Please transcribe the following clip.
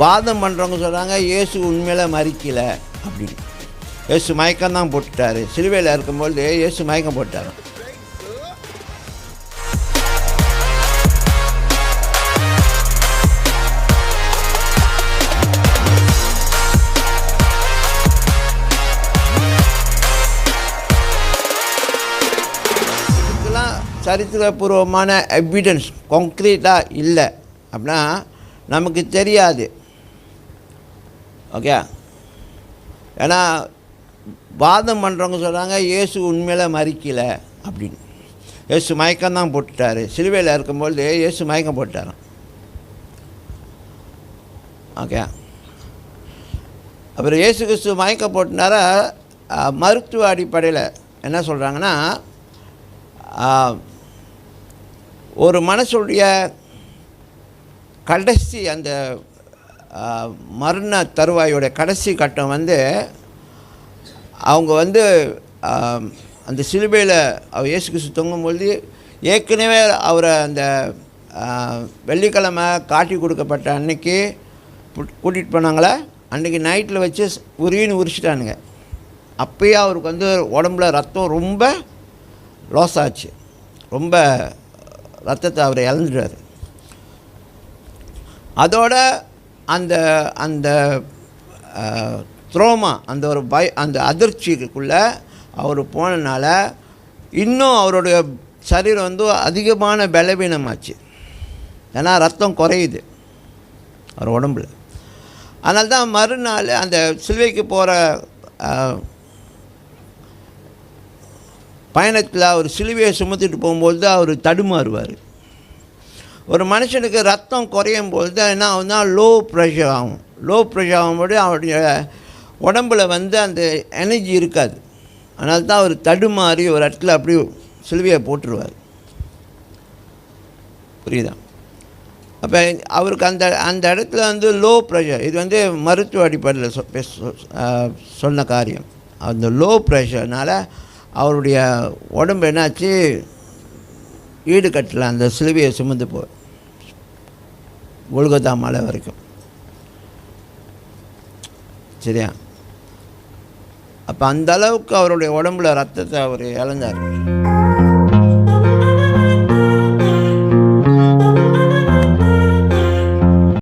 வாதம் பண்ணுறவங்க சொல்கிறாங்க இயேசு உண்மையில் மறிக்கலை அப்படின்னு. இயேசு மயக்கம் தான் போட்டுட்டார். சிலுவையில் இருக்கும்போது இயேசு மயக்கம் போட்டார். இதுக்கெல்லாம் சரித்திரபூர்வமான எவிடன்ஸ் கான்க்ரீட்டாக இல்லை அப்படின்னா நமக்கு தெரியாது. ஓகே, ஏன்னா வாதம் பண்ணுறவங்க சொல்கிறாங்க இயேசு உண்மையில் மறிக்கலை அப்படின்னு. இயேசு மயக்கம் தான் போட்டுட்டார். சிலுவையில் இருக்கும்போது இயேசு மயக்கம் போட்டார். ஓகே, அப்புறம் இயேசு கிறிஸ்து மயக்கம் போட்டினாரா மருத்துவ அடிப்படையில் என்ன சொல்கிறாங்கன்னா, ஒரு மனசுடைய கடைசி அந்த மரண தருவாயோட கடைசி கட்டம் அவங்க அந்த சிலுவையில் இயேசு கிறிஸ்து தொங்கும்பொழுது ஏற்கனவே அவரை அந்த வெள்ளிக்கிழமை காட்டி கொடுக்கப்பட்ட அன்னைக்கு கூட்டிகிட்டு போனாங்களே, அன்றைக்கி நைட்டில் வச்சு உரின்னு உரிச்சிட்டானுங்க. அப்போயே அவருக்கு உடம்புல ரத்தம் ரொம்ப லாஸ் ஆச்சு. ரொம்ப ரத்தத்தை அவர் இழந்துட்டார். அதோட அந்த அந்த த்ரோமா அந்த ஒரு அந்த அதிர்ச்சிக்குள்ளே அவர் போனதுனால இன்னும் அவருடைய சரீரம் அதிகமான பலவீனமாச்சு. ஏன்னா ரத்தம் குறையுது அவர் உடம்புல. அதனால தான் மறுநாள் அந்த சிலுவைக்கு போகிற பயணத்தில் அவர் சிலுவையை சுமத்திட்டு போகும்போது அவர் தடுமாறுவார். ஒரு மனுஷனுக்கு ரத்தம் குறையும் பொழுது என்ன ஆகுதுன்னா லோ ப்ரெஷர் ஆகும். லோ ப்ரெஷர் ஆகும்போது அவருடைய உடம்பில் அந்த எனர்ஜி இருக்காது. அதனால தான் அவர் தடுமாறி ஒரு இடத்துல அப்படி சிலுவையை போட்டுருவார். புரியுதா? அப்போ அவருக்கு அந்த இடத்துல லோ ப்ரெஷர். இது மருத்துவ அடிப்படையில் சொன்ன காரியம். அந்த லோ ப்ரெஷர்னால் அவருடைய உடம்பு என்னாச்சு, ஈடுகட்டல அந்த சிலுவையை சுமந்து கொல்கத்தா மலை வரைக்கும். சரியா? அப்போ அந்த அளவுக்கு அவருடைய உடம்புல ரத்தத்தை அவர் இழந்தார்.